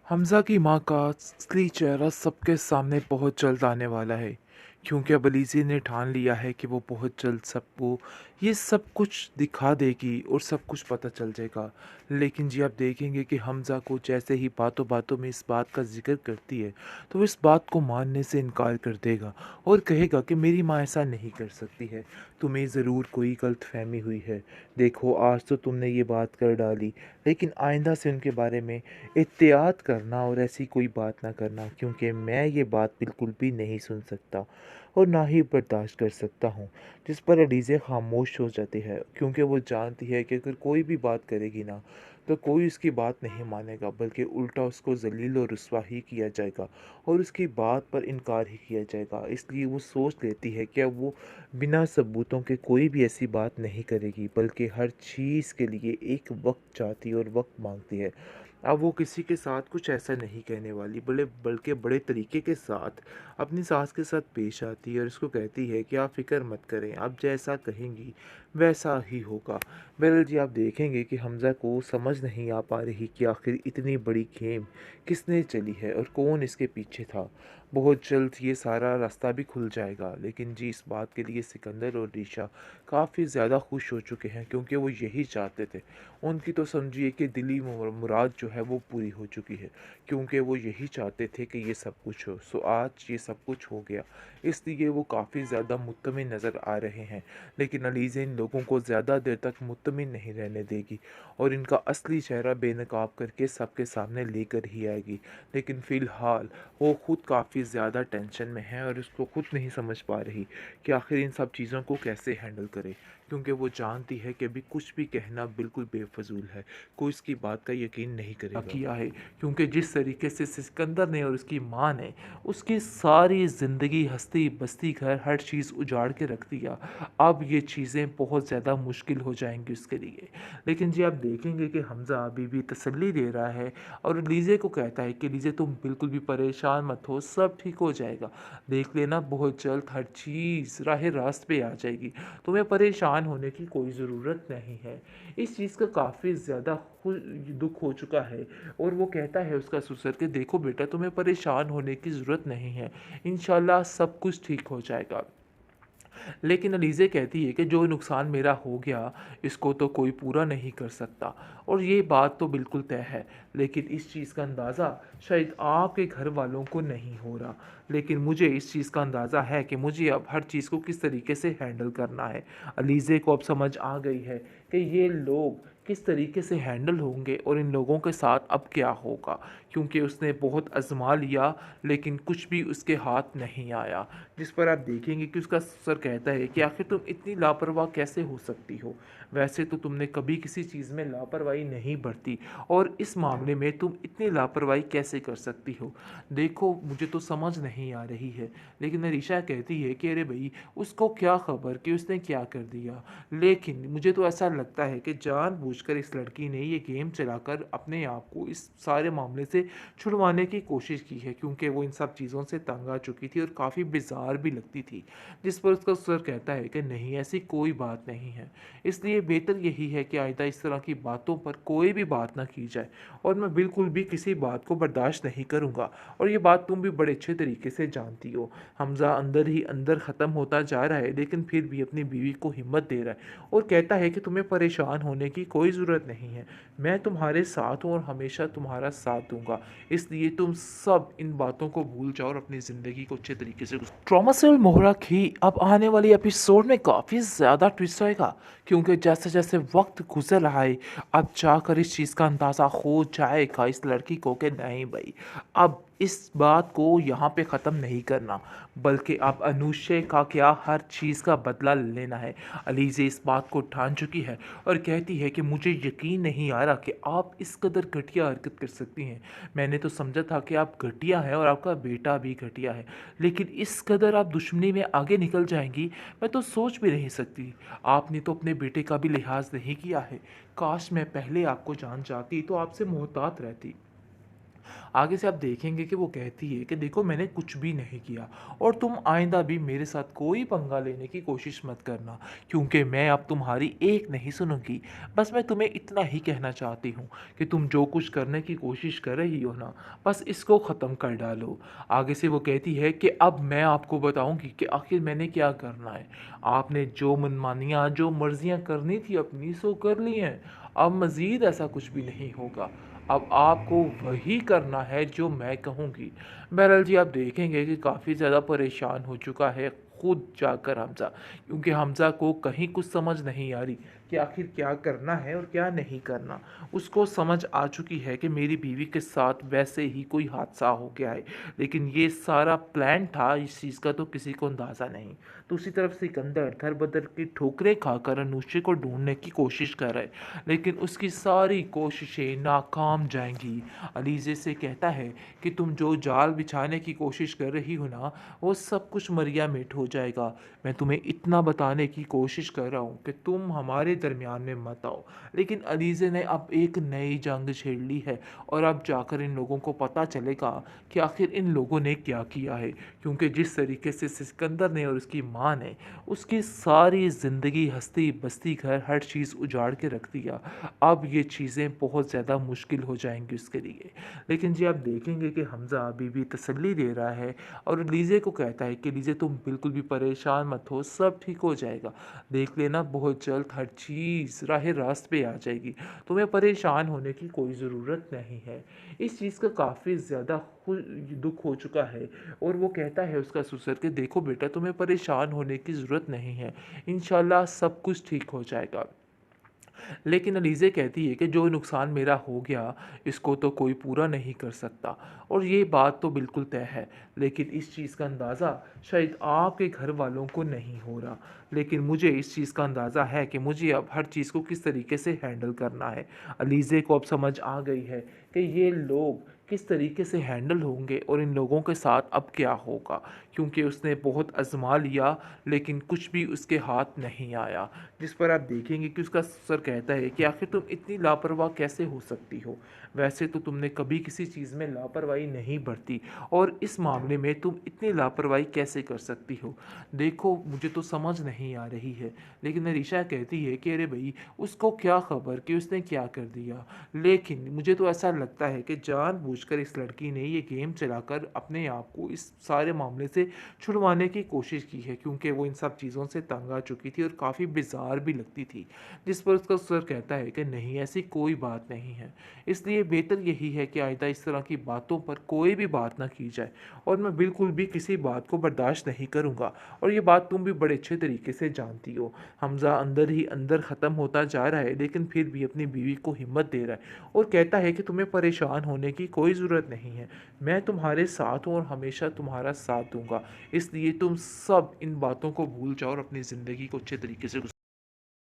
हमज़ा की माँ का असली चेहरा सबके सामने बहुत जल्द आने वाला है, क्योंकि अब अलीज़ी ने ठान लिया है कि वो बहुत जल्द सबको ये सब कुछ दिखा देगी और सब कुछ पता चल जाएगा। लेकिन जी आप देखेंगे कि हमज़ा को जैसे ही बातों बातों में इस बात का ज़िक्र करती है, तो वो इस बात को मानने से इनकार कर देगा और कहेगा कि मेरी माँ ऐसा नहीं कर सकती है, तुम्हें ज़रूर कोई गलतफ़हमी हुई है। देखो आज तो तुमने ये बात कर डाली, लेकिन आइंदा से उनके बारे में एहतियात करना और ऐसी कोई बात ना करना, क्योंकि मैं ये बात बिल्कुल भी नहीं सुन सकता और ना ही बर्दाश्त कर सकता हूँ। जिस पर अलीज़ा खामोश हो जाती है, क्योंकि वो जानती है कि अगर कोई भी बात करेगी ना, तो कोई उसकी बात नहीं मानेगा, बल्कि उल्टा उसको ज़लील और रुस्वा ही किया जाएगा और उसकी बात पर इनकार ही किया जाएगा। इसलिए वो सोच लेती है कि अब वो बिना सबूतों के कोई भी ऐसी बात नहीं करेगी, बल्कि हर चीज़ के लिए एक वक्त चाहती है और वक्त मांगती है। अब वो किसी के साथ कुछ ऐसा नहीं कहने वाली, बल्कि बड़े तरीके के साथ अपनी सास के साथ पेश आती है और उसको कहती है कि आप फ़िक्र मत करें, आप जैसा कहेंगी वैसा ही होगा। बहरहाल जी आप देखेंगे कि हमज़ा को समझ नहीं आ पा रही कि आखिर इतनी बड़ी गेम किसने चली है और कौन इसके पीछे था। बहुत जल्द ये सारा रास्ता भी खुल जाएगा, लेकिन जी इस बात के लिए सिकंदर और रीशा काफ़ी ज़्यादा खुश हो चुके हैं, क्योंकि वो यही चाहते थे। उनकी तो समझिए कि दिली मुराद जो है वो पूरी हो चुकी है, क्योंकि वो यही चाहते थे कि ये सब कुछ हो। सो आज ये सब कुछ हो गया, इसलिए वो काफ़ी ज़्यादा मुत्तमिन नज़र आ रहे हैं। लेकिन अलीज़ा इन लोगों को ज़्यादा देर तक मुत्तमिन नहीं रहने देगी और इनका असली चेहरा बेनकाब करके सबके सामने लेकर ही आएगी। लेकिन फ़िलहाल वो खुद काफ़ी ज़्यादा टेंशन में है और उसको खुद नहीं समझ पा रही कि आखिर इन सब चीज़ों को कैसे हैंडल करे, क्योंकि वो जानती है कि अभी कुछ भी कहना बिल्कुल बेफजूल है, कोई इसकी बात का यकीन नहीं करेगा किया है, क्योंकि जिस तरीके से सिकंदर ने और उसकी माँ ने उसकी सारी ज़िंदगी हंसती बसती घर हर चीज़ उजाड़ के रख दिया। अब ये चीज़ें बहुत ज़्यादा मुश्किल हो जाएंगी उसके लिए। लेकिन जी आप देखेंगे कि हमज़ा अभी भी तसल्ली दे रहा है और लीज़े को कहता है कि लीज़े तुम बिल्कुल भी परेशान मत हो, सब ठीक हो जाएगा, देख लेना बहुत जल्द हर चीज़ राह रास्त पे आ जाएगी, तुम्हें परेशान होने की कोई ज़रूरत नहीं है। इस चीज़ का काफ़ी ज़्यादा दुख हो चुका है और वो कहता है उसका ससुर कि देखो बेटा तुम्हें परेशान होने की ज़रूरत नहीं है, इंशाल्लाह सब कुछ ठीक हो जाएगा। लेकिन अलीज़ा कहती है कि जो नुकसान मेरा हो गया इसको तो कोई पूरा नहीं कर सकता और ये बात तो बिल्कुल तय है। लेकिन इस चीज़ का अंदाज़ा शायद आपके घर वालों को नहीं हो रहा, लेकिन मुझे इस चीज़ का अंदाज़ा है कि मुझे अब हर चीज़ को किस तरीके से हैंडल करना है। अलीज़ा को अब समझ आ गई है कि ये लोग किस तरीके से हैंडल होंगे और इन लोगों के साथ अब क्या होगा, क्योंकि उसने बहुत आजमा लिया लेकिन कुछ भी उसके हाथ नहीं आया। जिस पर आप देखेंगे कि उसका सर कहता है कि आखिर तुम इतनी लापरवाह कैसे हो सकती हो, वैसे तो तुमने कभी किसी चीज़ में लापरवाही नहीं बरती और इस मामले में तुम इतनी लापरवाही कैसे कर सकती हो। देखो मुझे तो समझ नहीं आ रही है। लेकिन अरीशा कहती है कि अरे भाई उसको क्या खबर कि उसने क्या कर दिया, लेकिन मुझे तो ऐसा लगता है कि जानबूझकर इस लड़की ने ये गेम चलाकर अपने आप को इस सारे मामले से छुड़वाने की कोशिश की है, क्योंकि वो इन सब चीज़ों से तंग आ चुकी थी और काफ़ी बेजार भी लगती थी। जिस पर उसका सर कहता है कि नहीं ऐसी कोई बात नहीं है, इसलिए बेहतर यही है कि आइंदा इस तरह की बातों पर कोई भी बात ना की जाए और मैं बिल्कुल भी किसी बात को बर्दाश्त नहीं करूँगा और ये बात तुम भी बड़े अच्छे तरीके से जानती हो। हमज़ा अंदर ही अंदर ख़त्म होता जा रहा है, लेकिन फिर भी अपनी बीवी को हिम्मत दे रहा है और कहता है कि तुम्हें परेशान होने की कोई ज़रूरत नहीं है, मैं तुम्हारे साथ हूँ और हमेशा तुम्हारा साथ दूंगा, इसलिए तुम सब इन बातों को भूल जाओ और अपनी ज़िंदगी को अच्छे तरीके से ट्रॉमा से मोहरा की अब आने वाली एपिसोड में काफ़ी ज़्यादा ट्विस्ट आएगा, क्योंकि जैसे जैसे वक्त गुजर रहा है अब जाकर इस चीज़ का अंदाज़ा हो जाएगा इस लड़की को कि नहीं भाई अब इस बात को यहाँ पे ख़त्म नहीं करना, बल्कि अब अनुष्य का क्या हर चीज़ का बदला लेना है। अलीज़ा इस बात को ठान चुकी है और कहती है कि मुझे यकीन नहीं आ रहा कि आप इस कदर घटिया हरकत कर सकती हैं। मैंने तो समझा था कि आप घटिया हैं और आपका बेटा भी घटिया है, लेकिन इस कदर आप दुश्मनी में आगे निकल जाएंगी मैं तो सोच भी नहीं सकती। आपने तो अपने बेटे का भी लिहाज नहीं किया है, काश मैं पहले आपको जान जाती तो आपसे मोहतात रहती। आगे से आप देखेंगे कि वो कहती है कि देखो मैंने कुछ भी नहीं किया और तुम आइंदा भी मेरे साथ कोई पंगा लेने की कोशिश मत करना क्योंकि मैं अब तुम्हारी एक नहीं सुनूंगी। बस मैं तुम्हें इतना ही कहना चाहती हूँ कि तुम जो कुछ करने की कोशिश कर रही हो ना, बस इसको ख़त्म कर डालो। आगे से वो कहती है कि अब मैं आपको बताऊंगी कि आखिर मैंने क्या करना है। आपने जो मनमानियाँ जो मर्जियाँ करनी थी अपनी सो कर ली हैं। अब मज़ीद ऐसा कुछ भी नहीं होगा। अब आपको वही करना है जो मैं कहूँगी। बहरहाल जी, आप देखेंगे कि काफ़ी ज़्यादा परेशान हो चुका है खुद जाकर हमज़ा, क्योंकि हमज़ा को कहीं कुछ समझ नहीं आ रही कि आखिर क्या करना है और क्या नहीं करना। उसको समझ आ चुकी है कि मेरी बीवी के साथ वैसे ही कोई हादसा हो गया है, लेकिन ये सारा प्लान था इस चीज़ का तो किसी को अंदाज़ा नहीं। दूसरी तरफ सिकंदर दर-बदर की ठोकरें खाकर अनुष्का को ढूँढने की कोशिश कर रहा है, लेकिन उसकी सारी कोशिशें नाकाम जाएँगी। अलीज़े से कहता है कि तुम जो जाल बिछाने की कोशिश कर रही हो ना, वो सब कुछ मरिया मिट हो जाएगा। मैं तुम्हें इतना बताने की कोशिश कर रहा हूँ कि तुम हमारे दरमियान में मत आओ। लेकिन अलीज़े ने अब एक नई जंग छेड़ ली है और अब जाकर इन लोगों को पता चलेगा कि आखिर इन लोगों ने क्या किया है, क्योंकि जिस तरीके से सिकंदर ने और उसकी माँ ने उसकी सारी ज़िंदगी हस्ती बस्ती घर हर चीज़ उजाड़ के रख दिया। अब ये चीज़ें बहुत ज़्यादा मुश्किल हो जाएंगी उसके लिए। लेकिन जी, आप देखेंगे कि हमज़ा अभी भी तसल्ली दे रहा है और लीज़े को कहता है कि लीज़े तुम बिल्कुल भी परेशान मत हो, सब ठीक हो जाएगा। देख लेना बहुत जल्द हर चीज़ राह रास्त पे आ जाएगी। तुम्हें परेशान होने की कोई ज़रूरत नहीं है। इस चीज़ का काफ़ी ज़्यादा दुख हो चुका है और वो कहता है उसका ससुर कि देखो बेटा, तुम्हें परेशान होने की ज़रूरत नहीं है। इंशाल्लाह सब कुछ ठीक हो जाएगा। लेकिन अलीज़े कहती है कि जो नुकसान मेरा हो गया, इसको तो कोई पूरा नहीं कर सकता और ये बात तो बिल्कुल तय है। लेकिन इस चीज़ का अंदाज़ा शायद आपके घर वालों को नहीं हो रहा, लेकिन मुझे इस चीज़ का अंदाज़ा है कि मुझे अब हर चीज़ को किस तरीके से हैंडल करना है। अलीज़े को अब समझ आ गई है कि ये लोग किस तरीके से हैंडल होंगे और इन लोगों के साथ अब क्या होगा, क्योंकि उसने बहुत आज़मा लिया लेकिन कुछ भी उसके हाथ नहीं आया। जिस पर आप देखेंगे कि उसका सर कहता है कि आखिर तुम इतनी लापरवाह कैसे हो सकती हो? वैसे तो तुमने कभी किसी चीज़ में लापरवाही नहीं बरती और इस मामले में तुम इतनी लापरवाही कैसे कर सकती हो? देखो, मुझे तो समझ नहीं आ रही है। लेकिन अरीशा कहती है कि अरे भई, उसको क्या खबर कि उसने क्या कर दिया? लेकिन मुझे तो ऐसा लगता है कि जानबूझकर इस लड़की ने ये गेम चलाकर अपने आप को इस सारे मामले से छुड़वाने की कोशिश की है, क्योंकि वो इन सब चीज़ों से तंग आ चुकी थी और काफ़ी बेजार भी लगती थी। जिस पर उसका सर कहता है कि नहीं, ऐसी कोई बात नहीं है। इसलिए बेहतर यही है कि आइंदा इस तरह की बातों पर कोई भी बात ना की जाए और मैं बिल्कुल भी किसी बात को बर्दाश्त नहीं करूँगा और ये बात तुम भी बड़े अच्छे तरीके से जानती हो। हमज़ा अंदर ही अंदर ख़त्म होता जा रहा है, लेकिन फिर भी अपनी बीवी को हिम्मत दे रहा है और कहता है कि तुम्हें परेशान होने की कोई ज़रूरत नहीं है। मैं तुम्हारे साथ हूँ और हमेशा तुम्हारा साथ दूँगा। इसलिए तुम सब इन बातों को भूल जाओ और अपनी ज़िंदगी को अच्छे तरीके से